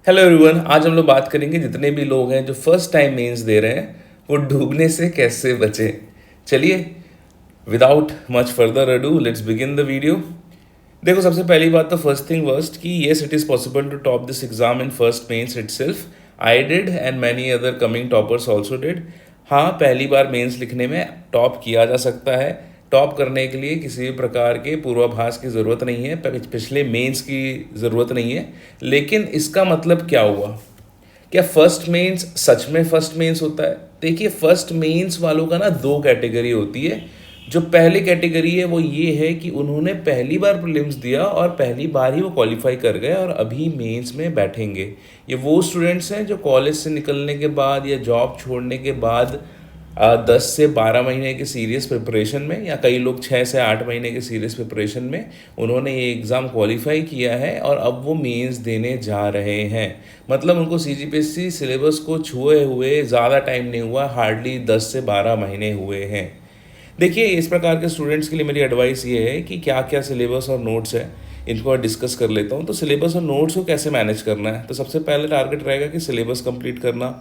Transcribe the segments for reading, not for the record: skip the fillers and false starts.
Hello everyone, आज हम लोग बात करेंगे जितने भी लोग हैं जो फर्स्ट टाइम मेंस दे रहे हैं वो डूबने से कैसे बचें। चलिए, without much further ado let's begin the video. देखो, सबसे पहली बात तो फर्स्ट थिंग फर्स्ट कि yes it is possible to top this exam in first mains itself. I did and many other coming toppers also did. हाँ, पहली बार mains लिखने में टॉप किया जा सकता है। टॉप करने के लिए किसी भी प्रकार के पूर्वाभास की ज़रूरत नहीं है, पिछले मेंस की ज़रूरत नहीं है। लेकिन इसका मतलब क्या हुआ? क्या फर्स्ट मेंस सच में फर्स्ट मेंस होता है? देखिए, फर्स्ट मेंस वालों का ना दो कैटेगरी होती है। जो पहली कैटेगरी है वो ये है कि उन्होंने पहली बार प्रीलिम्स दिया और पहली बार ही वो क्वालिफाई कर गए और अभी मेंस में बैठेंगे। ये वो स्टूडेंट्स हैं जो कॉलेज से निकलने के बाद या जॉब छोड़ने के बाद 10 से 12 महीने के सीरियस प्रिपरेशन में, या कई लोग 6 से 8 महीने के सीरियस प्रिपरेशन में उन्होंने ये एग्ज़ाम क्वालिफाई किया है और अब वो मेंस देने जा रहे हैं। मतलब उनको सीजीपीएससी सिलेबस को छुए हुए ज़्यादा टाइम नहीं हुआ, हार्डली 10 से 12 महीने हुए हैं। देखिए, इस प्रकार के स्टूडेंट्स के लिए मेरी एडवाइस ये है कि क्या क्या सिलेबस और नोट्स है, इनको डिस्कस कर लेता हूँ। तो सिलेबस और नोट्स को कैसे मैनेज करना है, तो सबसे पहले टारगेट रहेगा कि सिलेबस कंप्लीट करना।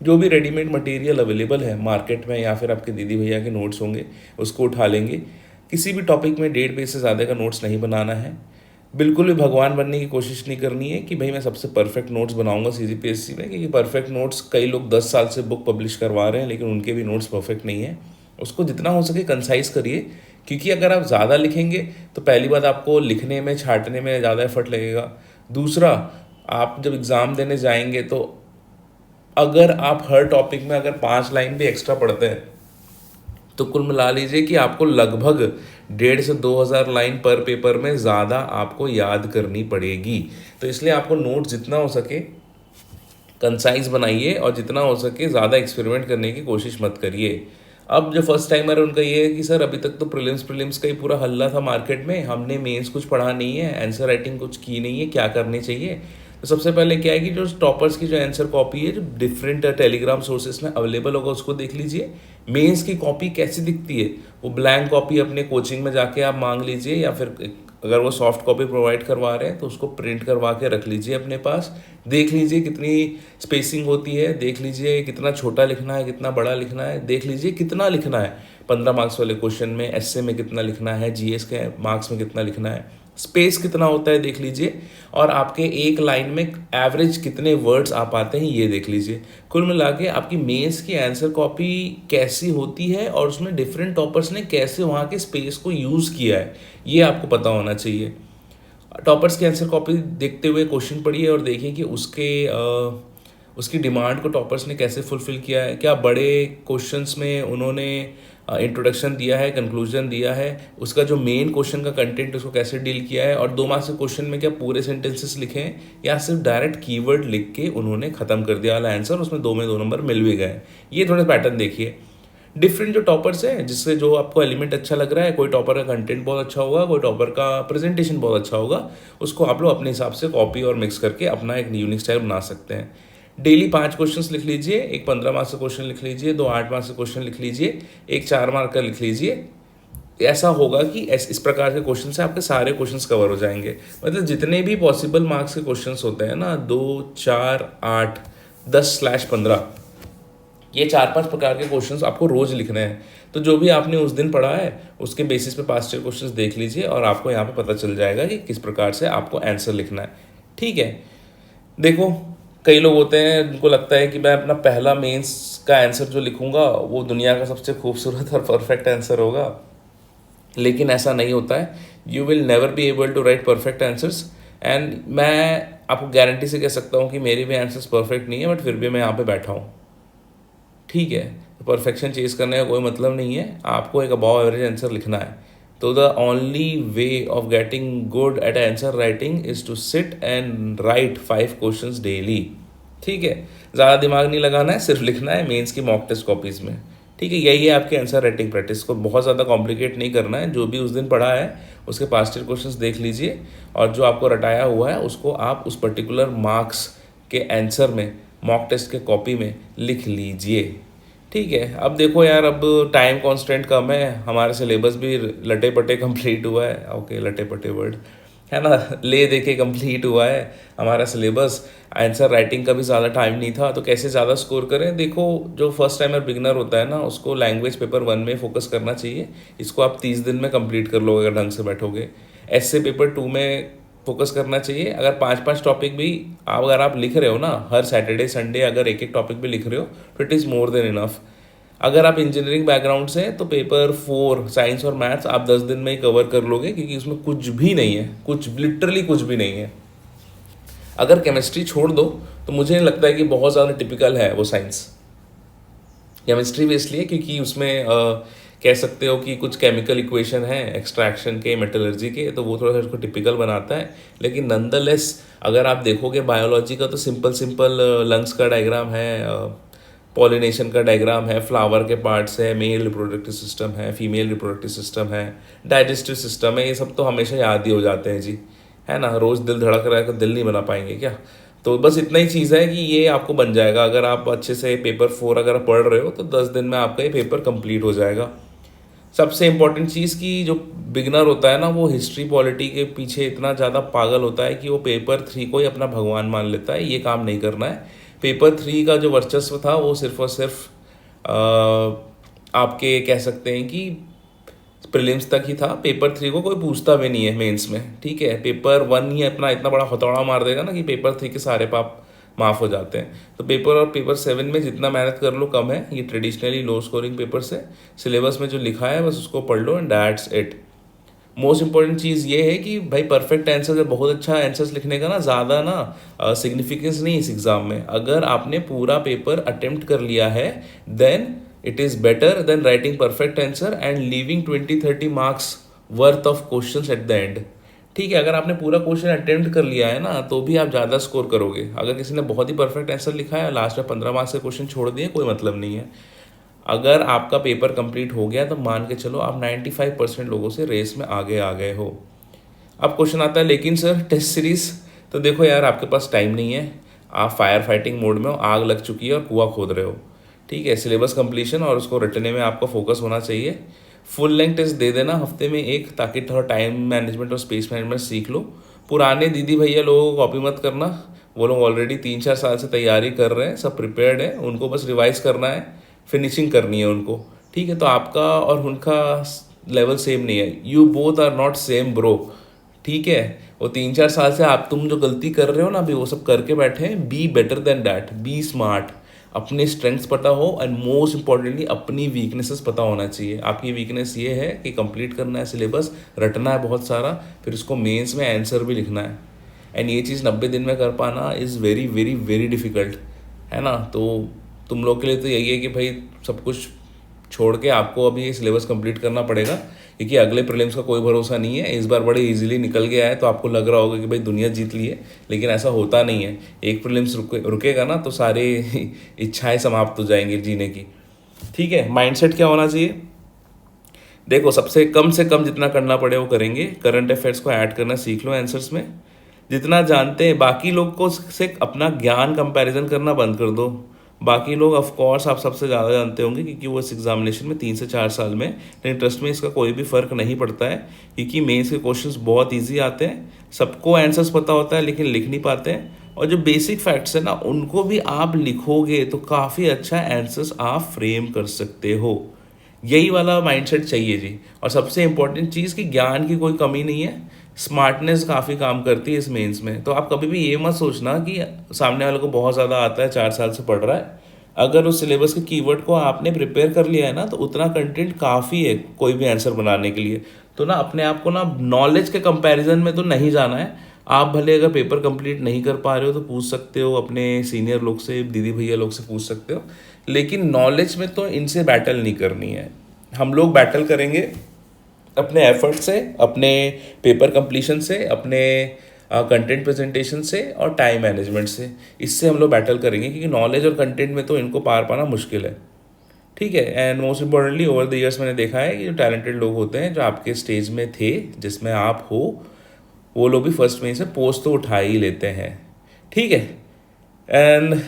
जो भी रेडीमेड मटेरियल अवेलेबल है मार्केट में या फिर आपके दीदी भैया के नोट्स होंगे उसको उठा लेंगे। किसी भी टॉपिक में 1.5 पेज से ज़्यादा का नोट्स नहीं बनाना है। बिल्कुल भी भगवान बनने की कोशिश नहीं करनी है कि भाई मैं सबसे परफेक्ट नोट्स बनाऊंगा सीजीपीएससी में, क्योंकि परफेक्ट नोट्स कई लोग 10 साल से बुक पब्लिश करवा रहे हैं लेकिन उनके भी नोट्स परफेक्ट नहीं है। उसको जितना हो सके कंसाइज करिए, क्योंकि अगर आप ज़्यादा लिखेंगे तो पहली बात आपको लिखने में छांटने में ज़्यादा एफर्ट लगेगा। दूसरा, आप जब एग्ज़ाम देने जाएंगे तो अगर आप हर टॉपिक में अगर 5 लाइन भी एक्स्ट्रा पढ़ते हैं तो कुल मिला लीजिए कि आपको लगभग 1,500 से 2,000 लाइन पर पेपर में ज़्यादा आपको याद करनी पड़ेगी। तो इसलिए आपको नोट जितना हो सके कंसाइज बनाइए और जितना हो सके ज़्यादा एक्सपेरिमेंट करने की कोशिश मत करिए। अब जो फर्स्ट टाइमर है उनका ये है कि सर अभी तक तो प्रीलिम्स का ही पूरा हल्ला था मार्केट में, हमने मेंस कुछ पढ़ा नहीं है, आंसर राइटिंग कुछ की नहीं है, क्या करनी चाहिए? तो सबसे पहले क्या है कि जो टॉपर्स की जो आंसर कॉपी है जो डिफरेंट टेलीग्राम सोर्सेस में अवेलेबल होगा उसको देख लीजिए। मेंस की कॉपी कैसी दिखती है, वो ब्लैंक कॉपी अपने कोचिंग में जाके आप मांग लीजिए, या फिर अगर वो सॉफ्ट कॉपी प्रोवाइड करवा रहे हैं तो उसको प्रिंट करवा के रख लीजिए अपने पास। देख लीजिए कितनी स्पेसिंग होती है, देख लीजिए कितना छोटा लिखना है, कितना बड़ा लिखना है, देख लीजिए कितना लिखना है 15 मार्क्स वाले क्वेश्चन में, एसए में कितना लिखना है, जीएस के मार्क्स में कितना लिखना है, स्पेस कितना होता है देख लीजिए, और आपके एक लाइन में एवरेज कितने वर्ड्स आ पाते हैं ये देख लीजिए। कुल मिला के आपकी मेंस की आंसर कॉपी कैसी होती है और उसमें डिफरेंट टॉपर्स ने कैसे वहाँ के स्पेस को यूज़ किया है ये आपको पता होना चाहिए। टॉपर्स की आंसर कॉपी देखते हुए क्वेश्चन पढ़िए और देखिए कि उसकी डिमांड को टॉपर्स ने कैसे फुलफिल किया है। क्या बड़े क्वेश्चंस में उन्होंने इंट्रोडक्शन दिया है, कंक्लूजन दिया है, उसका जो मेन क्वेश्चन का कंटेंट उसको कैसे डील किया है, और 2 मार्क्स के क्वेश्चन में क्या पूरे सेंटेंसेस लिखे हैं या सिर्फ डायरेक्ट कीवर्ड लिख के उन्होंने खत्म कर दिया वाला आंसर, उसमें 2 में 2 नंबर मिल भी गए। ये थोड़े पैटर्न देखिए। डिफरेंट जो टॉपर्स हैं जिससे जो आपको एलिमेंट अच्छा लग रहा है, कोई टॉपर का कंटेंट बहुत अच्छा होगा, कोई टॉपर का प्रेजेंटेशन बहुत अच्छा होगा, उसको आप लोग अपने हिसाब से कॉपी और मिक्स करके अपना एक यूनिक स्टाइल बना सकते हैं। डेली 5 क्वेश्चंस लिख लीजिए, एक 15 मार्क्स का क्वेश्चन लिख लीजिए, 2 8 मार्क्स का क्वेश्चन लिख लीजिए, एक 4 मार्क का लिख लीजिए। ऐसा होगा कि इस प्रकार के क्वेश्चन से आपके सारे क्वेश्चंस कवर हो जाएंगे। मतलब जितने भी पॉसिबल मार्क्स के क्वेश्चंस होते हैं ना, 2 4 8 10/15, ये 4-5 प्रकार के क्वेश्चंस आपको रोज लिखने हैं। तो जो भी आपने उस दिन पढ़ा है उसके बेसिस पे पास्ट ईयर क्वेश्चंस देख लीजिए और आपको यहाँ पे पता चल जाएगा कि किस प्रकार से आपको आंसर लिखना है। ठीक है, देखो कई लोग होते हैं उनको लगता है कि मैं अपना पहला मेंस का आंसर जो लिखूंगा वो दुनिया का सबसे खूबसूरत और परफेक्ट आंसर होगा, लेकिन ऐसा नहीं होता है। You will never be able to write perfect answers, and मैं आपको गारंटी से कह सकता हूँ कि मेरे भी आंसर्स परफेक्ट नहीं है, बट फिर भी मैं यहाँ पे बैठा हूँ। ठीक है, परफेक्शन चेज करने का कोई मतलब नहीं है, आपको एक अबव एवरेज आंसर लिखना है। तो the only way of getting good at answer writing is to sit and write 5 questions daily. ठीक है, ज़्यादा दिमाग नहीं लगाना है, सिर्फ लिखना है मेंस की मॉक टेस्ट कॉपीज़ में। ठीक है, यही है आपकी आंसर राइटिंग प्रैक्टिस। को बहुत ज़्यादा कॉम्प्लिकेट नहीं करना है, जो भी उस दिन पढ़ा है उसके पास्ट ईयर क्वेश्चंस देख लीजिए और जो आपको रटाया हुआ है उसको आप उस पर्टिकुलर मार्क्स के आंसर में मॉक टेस्ट के कॉपी में लिख लीजिए। ठीक है, अब देखो यार, अब टाइम कॉन्स्टेंट कम है, हमारा सिलेबस भी लटे पटे कंप्लीट हुआ है। ओके, लटे पटे वर्ड, है ना, ले दे के कंप्लीट हुआ है हमारा सिलेबस। आंसर राइटिंग का भी ज़्यादा टाइम नहीं था, तो कैसे ज़्यादा स्कोर करें। देखो, जो फर्स्ट टाइमर बिगनर होता है ना, उसको लैंग्वेज पेपर 1 में फोकस करना चाहिए। इसको आप 30 दिन में कंप्लीट कर लोगे अगर ढंग से बैठोगे। ऐसे पेपर 2 में फोकस करना चाहिए। अगर 5-5 टॉपिक भी अगर आप लिख रहे हो ना, हर सैटरडे संडे अगर एक एक टॉपिक भी लिख रहे हो, तो it is more than enough. अगर आप इंजीनियरिंग बैकग्राउंड से हैं तो पेपर 4 साइंस और मैथ्स आप 10 दिन में ही कवर कर लोगे, क्योंकि उसमें कुछ भी नहीं है, कुछ लिटरली कुछ भी नहीं है। अगर केमिस्ट्री छोड़ दो तो मुझे नहीं लगता है कि बहुत ज़्यादा टिपिकल है वो साइंस। केमिस्ट्री भी इसलिए क्योंकि उसमें कह सकते हो कि कुछ केमिकल इक्वेशन है एक्सट्रैक्शन के, मेटलर्जी के, तो वो थोड़ा सा उसको टिपिकल बनाता है। लेकिन नंदलेस अगर आप देखोगे बायोलॉजी का, तो सिंपल सिंपल लंग्स का डायग्राम है, पॉलिनेशन का डायग्राम है, फ्लावर के पार्ट्स है, मेल रिप्रोडक्टिव सिस्टम है, फीमेल रिप्रोडक्टिव सिस्टम है, डाइजेस्टिव सिस्टम है। ये सब तो हमेशा याद ही हो जाते हैं जी, है ना। रोज़ दिल धड़क रहा है तो दिल नहीं बना पाएंगे क्या। तो बस इतना ही चीज़ है कि ये आपको बन जाएगा। अगर आप अच्छे से पेपर 4 अगर पढ़ रहे हो तो 10 दिन में आपका ये पेपर कंप्लीट हो जाएगा। सबसे इम्पोर्टेंट चीज़ की जो बिगनर होता है ना, वो हिस्ट्री पॉलिटी के पीछे इतना ज़्यादा पागल होता है कि वो पेपर 3 को ही अपना भगवान मान लेता है। ये काम नहीं करना है। पेपर 3 का जो वर्चस्व था वो सिर्फ और सिर्फ आपके कह सकते हैं कि प्रीलिम्स तक ही था। पेपर 3 को कोई पूछता भी नहीं है मेंस में, ठीक है। पेपर 1 ही अपना इतना बड़ा हथौड़ा मार देगा ना कि पेपर 3 के सारे पाप माफ़ हो जाते हैं। तो पेपर और पेपर 7 में जितना मेहनत कर लो कम है। ये ट्रेडिशनली लो स्कोरिंग पेपर से सिलेबस में जो लिखा है बस उसको पढ़ लो and that's it. Most important चीज़ ये है कि भाई परफेक्ट आंसर है, बहुत अच्छा आंसर्स लिखने का ना ज़्यादा ना सिग्निफिकेंस नहीं इस एग्ज़ाम में। अगर आपने पूरा पेपर अटेम्प्ट कर लिया है then it is better than writing perfect answer and leaving 20-30 marks worth of question at the end. ठीक है, अगर आपने पूरा क्वेश्चन अटेम्प्ट कर लिया है ना, तो भी आप ज़्यादा स्कोर करोगे। अगर किसी ने बहुत ही परफेक्ट आंसर लिखा है, लास्ट में 15 मार्क्स के क्वेश्चन छोड़ दिए, कोई मतलब नहीं है। अगर आपका पेपर कंप्लीट हो गया तो मान के चलो आप 95% लोगों से रेस में आगे आ गए हो। अब क्वेश्चन आता है, लेकिन सर टेस्ट सीरीज। तो देखो यार, आपके पास टाइम नहीं है। आप फायर फाइटिंग मोड में हो, आग लग चुकी है और कुआं खोद रहे हो, ठीक है। सिलेबस कंप्लीशन और उसको रटने में आपका फोकस होना चाहिए। फुल लेंथ टेस्ट दे देना हफ्ते में एक, ताकि थोड़ा टाइम मैनेजमेंट और स्पेस मैनेजमेंट सीख लो। पुराने दीदी भैया लोगों को कॉपी मत करना, वो लोग ऑलरेडी 3-4 साल से तैयारी कर रहे हैं, सब प्रिपेयर्ड है, उनको बस रिवाइज करना है, फिनिशिंग करनी है उनको, ठीक है। तो आपका और उनका लेवल सेम नहीं है। You both are not same bro, ठीक है। वो 3-4 साल से आप तुम जो गलती कर रहे हो ना अभी, वो सब करके बैठे हैं। Be better than that, be smart, अपने स्ट्रेंथ्स पता हो एंड मोस्ट इंपॉर्टेंटली अपनी वीकनेसेस पता होना चाहिए। आपकी वीकनेस ये है कि कंप्लीट करना है सिलेबस, रटना है बहुत सारा, फिर उसको मेंस में आंसर भी लिखना है। एंड ये चीज़ 90 दिन में कर पाना is very very very difficult, है ना। तो तुम लोग के लिए तो यही है कि भाई सब कुछ छोड़ के आपको अभी ये सिलेबस कंप्लीट करना पड़ेगा, क्योंकि अगले प्रीलिम्स का कोई भरोसा नहीं है। इस बार बड़े इजीली निकल गया है तो आपको लग रहा होगा कि भाई दुनिया जीत ली है, लेकिन ऐसा होता नहीं है। एक प्रीलिम्स रुकेगा ना तो सारी इच्छाएं समाप्त हो जाएंगी जीने की, ठीक है। माइंडसेट क्या होना चाहिए, देखो सबसे कम से कम जितना करना पड़े वो करेंगे। करंट अफेयर्स को ऐड करना सीख लो आंसर्स में। जितना जानते हैं बाकी लोग को से अपना ज्ञान कंपैरिजन करना बंद कर दो। बाकी लोग ऑफ कोर्स आप सबसे ज़्यादा जानते होंगे, क्योंकि वो इस एग्जामिनेशन में 3 से 4 साल में, लेकिन ट्रस्ट में इसका कोई भी फ़र्क नहीं पड़ता है, क्योंकि मेंस के क्वेश्चंस बहुत इजी आते हैं। सबको आंसर्स पता होता है लेकिन लिख नहीं पाते हैं। और जो बेसिक फैक्ट्स है ना, उनको भी आप लिखोगे तो काफ़ी अच्छा आंसर्स आप फ्रेम कर सकते हो। यही वाला माइंडसेट चाहिए जी। और सबसे इंपॉर्टेंट चीज़ कि ज्ञान की कोई कमी नहीं है, स्मार्टनेस काफ़ी काम करती है इस मेंस में। तो आप कभी भी ये मत सोचना कि सामने वाले को बहुत ज़्यादा आता है, 4 साल से पढ़ रहा है। अगर उस सिलेबस के कीवर्ड को आपने प्रिपेयर कर लिया है ना, तो उतना कंटेंट काफ़ी है कोई भी आंसर बनाने के लिए। तो ना अपने आप को ना नॉलेज के कंपैरिजन में तो नहीं जाना है। आप भले अगर पेपर कंप्लीट नहीं कर पा रहे हो तो पूछ सकते हो अपने सीनियर लोग से, दीदी भैया लोग से पूछ सकते हो, लेकिन नॉलेज में तो इनसे बैटल नहीं करनी है। हम लोग बैटल करेंगे अपने एफर्ट से, अपने पेपर कंप्लीशन से, अपने कंटेंट प्रेजेंटेशन से और टाइम मैनेजमेंट से। इससे हम लोग बैटल करेंगे, क्योंकि नॉलेज और कंटेंट में तो इनको पार पाना मुश्किल है, ठीक है। And most importantly over the years मैंने देखा है कि जो टैलेंटेड लोग होते हैं, जो आपके स्टेज में थे जिसमें आप हो, वो लोग भी फर्स्ट में से पोस्ट तो उठा ही लेते हैं, ठीक है। And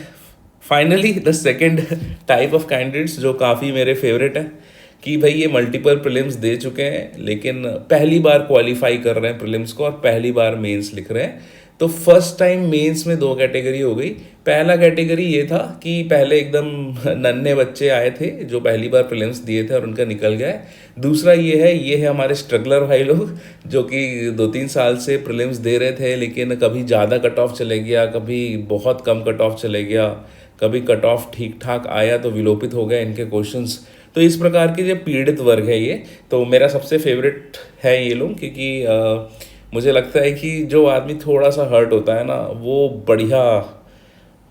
finally the second type of candidates जो काफ़ी मेरे फेवरेट है, कि भाई ये मल्टीपल प्रीलिम्स दे चुके हैं लेकिन पहली बार क्वालिफाई कर रहे हैं प्रीलिम्स को और पहली बार मेंस लिख रहे हैं। तो फर्स्ट टाइम मेंस में 2 कैटेगरी हो गई। पहला कैटेगरी ये था कि पहले एकदम नन्हे बच्चे आए थे जो पहली बार प्रीलिम्स दिए थे और उनका निकल गया है। दूसरा ये है हमारे स्ट्रगलर भाई लोग जो कि 2-3 साल से प्रीलिम्स दे रहे थे लेकिन कभी ज़्यादा कट ऑफ चले गया, कभी बहुत कम कट ऑफ चले गया, कभी कट ऑफ ठीक ठाक आया तो विलोपित हो गए इनके क्वेश्चंस। तो इस प्रकार के जो पीड़ित वर्ग है ये, तो मेरा सबसे फेवरेट है ये लोग क्योंकि मुझे लगता है कि जो आदमी थोड़ा सा हर्ट होता है ना वो बढ़िया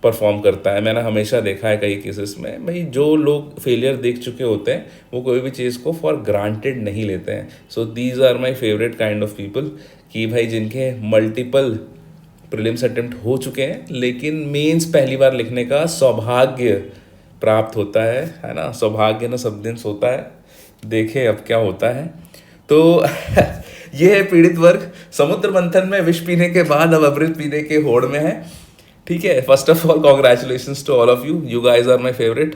परफॉर्म करता है। मैंने हमेशा देखा है कई केसेस में भाई जो लोग फेलियर देख चुके होते हैं वो कोई भी चीज़ को फॉर ग्रांटेड नहीं लेते हैं। So these are my favourite kind of people कि भाई जिनके मल्टीपल प्रीलिम्स अटेम्प्ट हो चुके हैं लेकिन मेंस पहली बार लिखने का सौभाग्य प्राप्त होता है ना। सौभाग्य ना सब दिन सोता है, देखे अब क्या होता है। तो ये है पीड़ित वर्ग। समुद्र मंथन में विष पीने के बाद अब अमृत पीने के होड़ में है। ठीक है, first of all congratulations to all of you, you guys are my favourite.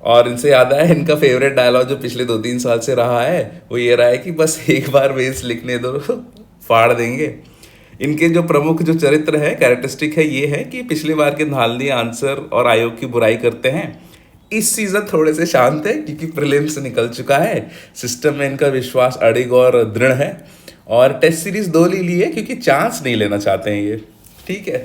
और इनसे याद आया इनका फेवरेट डायलॉग जो पिछले 2-3 साल से रहा है वो ये रहा है कि बस एक बार मेंस लिखने दो फाड़ देंगे। इनके जो प्रमुख जो चरित्र है, कैरेक्टरिस्टिक है, ये है कि पिछली बार के धांधली आंसर और आयोग की बुराई करते हैं। इस सीजन थोड़े से शांत है क्योंकि प्रीलिम्स निकल चुका है, सिस्टम में इनका विश्वास अड़िग और दृढ़ है और टेस्ट सीरीज 2 ले ली है क्योंकि चांस नहीं लेना चाहते हैं ये। ठीक है,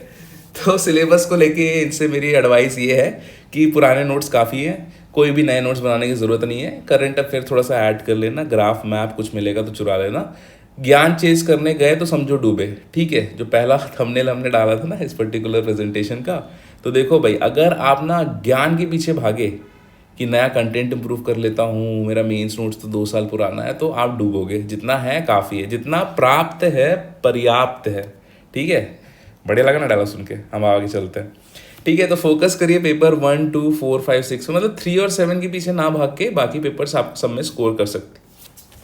तो सिलेबस को लेके इनसे मेरी एडवाइस ये है कि पुराने नोट्स काफ़ी हैं, कोई भी नए नोट्स बनाने की ज़रूरत नहीं है। करंट अफेयर थोड़ा सा ऐड कर लेना, ग्राफ मैप कुछ मिलेगा तो चुरा लेना। ज्ञान चेज करने गए तो समझो डूबे। ठीक है, जो पहला थंबनेल हमने डाला था ना इस पर्टिकुलर प्रेजेंटेशन का, तो देखो भाई अगर आप ना ज्ञान के पीछे भागे कि नया कंटेंट इंप्रूव कर लेता हूँ, मेरा मेंस नोट्स तो 2 साल पुराना है, तो आप डूबोगे। जितना है काफ़ी है, जितना प्राप्त है पर्याप्त है। ठीक है, बढ़िया लगा ना डायलॉग सुन के, हम आगे चलते हैं। ठीक है, तो फोकस करिए पेपर 1, 2, 4, 5, 6 मतलब 3 और 7 के पीछे ना भाग के बाकी पेपर्स आप सब में स्कोर कर सकते हैं।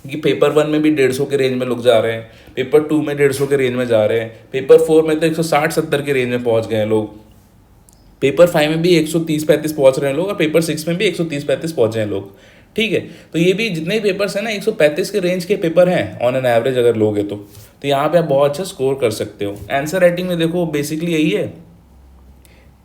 क्योंकि पेपर 1 में भी 150 के रेंज में लोग जा रहे हैं, पेपर 2 में 150 के रेंज में जा रहे हैं, पेपर 4 में तो 160-70 के रेंज में पहुंच गए हैं लोग, पेपर 5 में भी 130-35 पहुंच रहे हैं लोग और पेपर 6 में भी 130-35 पहुंचे हैं लोग। ठीक है, तो ये भी जितने भी पेपर्स हैं ना 135 के रेंज के पेपर हैं ऑन एन एवरेज अगर लोगे तो यहाँ पे आप बहुत अच्छा स्कोर कर सकते हो। आंसर राइटिंग में देखो बेसिकली यही है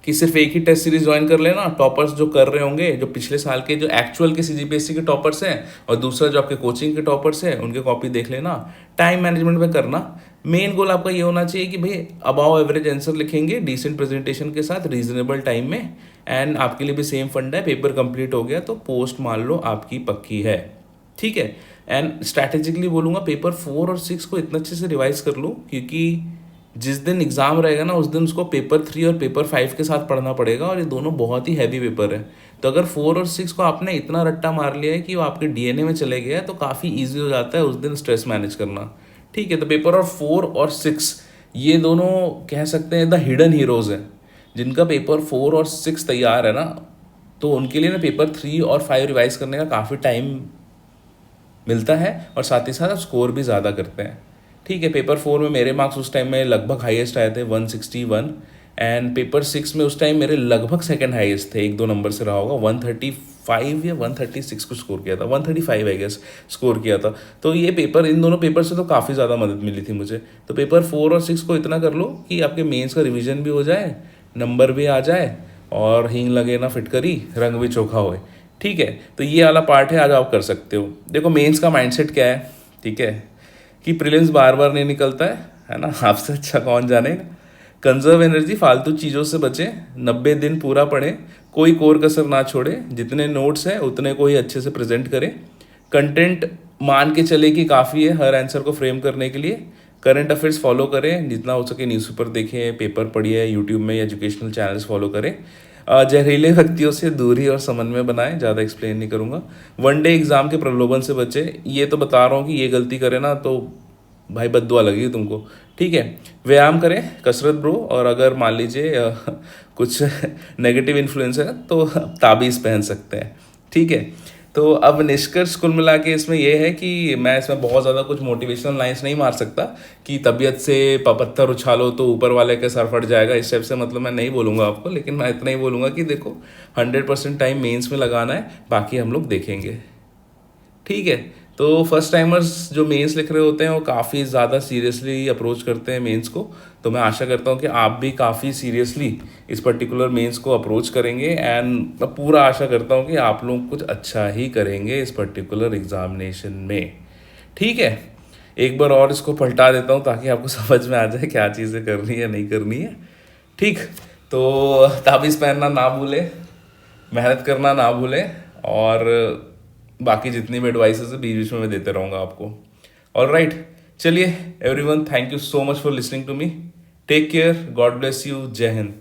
कि सिर्फ एक ही टेस्ट सीरीज ज्वाइन कर लेना, टॉपर्स जो कर रहे होंगे, जो पिछले साल के जो एक्चुअल के CGPSC के टॉपर्स हैं और दूसरा जो आपके कोचिंग के टॉपर्स हैं उनके कॉपी देख लेना। टाइम मैनेजमेंट में करना, मेन गोल आपका ये होना चाहिए कि भाई अबाव एवरेज आंसर लिखेंगे डिसेंट प्रेजेंटेशन के साथ रीजनेबल टाइम में, एंड आपके लिए भी सेम फंड है, पेपर कंप्लीट हो गया तो पोस्ट मान लो आपकी पक्की है। ठीक है, एंड स्ट्रैटेजिकली बोलूँगा पेपर 4 और 6 को इतना अच्छे से रिवाइज कर लो क्योंकि जिस दिन एग्ज़ाम रहेगा ना उस दिन उसको पेपर 3 और पेपर 5 के साथ पढ़ना पड़ेगा और ये दोनों बहुत ही हैवी पेपर है। तो अगर 4 और 6 को आपने इतना रट्टा मार लिया है कि वो आपके DNA में चले गया तो काफ़ी ईजी हो जाता है उस दिन स्ट्रेस मैनेज करना। ठीक है, तो पेपर और 4 और 6 ये दोनों कह सकते हैं द हिडन हीरोज़ हैं। जिनका पेपर 4 और 6 तैयार है ना तो उनके लिए ना पेपर 3 और 5 रिवाइज करने का काफ़ी टाइम मिलता है और साथ ही साथ आप स्कोर भी ज़्यादा करते हैं। ठीक है, पेपर 4 में मेरे मार्क्स उस टाइम में लगभग हाईएस्ट आए थे 161, एंड पेपर 6 में उस टाइम मेरे लगभग सेकंड हाईएस्ट थे, 1-2 नंबर से रहा होगा, 135 या 136 को स्कोर किया था, 135 आई गेस स्कोर किया था। तो ये पेपर, इन दोनों पेपर से तो काफ़ी ज़्यादा मदद मिली थी मुझे। तो पेपर 4 और 6 को इतना कर लो कि आपके मेंस का रिविजन भी हो जाए, नंबर भी आ जाए और हींग लगे ना फिटकरी, रंग भी चोखा होए। ठीक है, तो ये वाला पार्ट है, आज आप कर सकते हो। देखो मेंस का माइंडसेट क्या है, ठीक है, कि प्रीलिम्स बार बार नहीं निकलता है ना, आपसे अच्छा कौन जानेगा। कंजर्व एनर्जी, फालतू चीज़ों से बचें, 90 दिन पूरा पढ़ें, कोई कोर कसर ना छोड़े, जितने नोट्स हैं उतने को ही अच्छे से प्रेजेंट करें। कंटेंट मान के चले कि काफ़ी है हर आंसर को फ्रेम करने के लिए। करंट अफेयर्स फॉलो करें, जितना हो सके न्यूज़पेपर देखें, पेपर पढ़िए, यूट्यूब में एजुकेशनल चैनल्स फॉलो करें। जहरीले व्यक्तियों से दूरी और समन्वय बनाएं, ज़्यादा एक्सप्लेन नहीं करूँगा। 1 डे एग्ज़ाम के प्रलोभन से बचे, ये तो बता रहा हूँ कि ये गलती करे ना तो भाई बद्दुआ लगेगी तुमको। ठीक है, व्यायाम करें, कसरत ब्रो, और अगर मान लीजिए कुछ नेगेटिव इन्फ्लुएंस है तो ताबीज़ पहन सकते हैं। ठीक है, तो अब निष्कर्ष कुल मिला के इसमें यह है कि मैं इसमें बहुत ज़्यादा कुछ मोटिवेशनल लाइंस नहीं मार सकता कि तबीयत से पत्थर उछालो तो ऊपर वाले के सर फट जाएगा, इस टाइप से मतलब मैं नहीं बोलूँगा आपको, लेकिन मैं इतना ही बोलूँगा कि देखो 100% टाइम मेंस में लगाना है, बाकी हम लोग देखेंगे। ठीक है। तो फर्स्ट टाइमर्स जो मेंस लिख रहे होते हैं वो काफ़ी ज़्यादा सीरियसली अप्रोच करते हैं मेंस को। तो मैं आशा करता हूँ कि आप भी काफ़ी सीरियसली इस पर्टिकुलर मेंस को अप्रोच करेंगे, एंड मैं पूरा आशा करता हूँ कि आप लोग कुछ अच्छा ही करेंगे इस पर्टिकुलर एग्जामिनेशन में। ठीक है, एक बार और इसको पलटा देता हूँ ताकि आपको समझ में आ जाए क्या चीज़ें करनी है नहीं करनी है। ठीक, तो ताबीज़ पहनना ना भूलें, मेहनत करना ना भूलें, और बाकी जितनी भी एडवाइसेस है बीच बीच में मैं देते रहूँगा आपको। ऑल राइट, चलिए everyone, thank you so much for listening to me. Take care, God bless you, जय हिंद।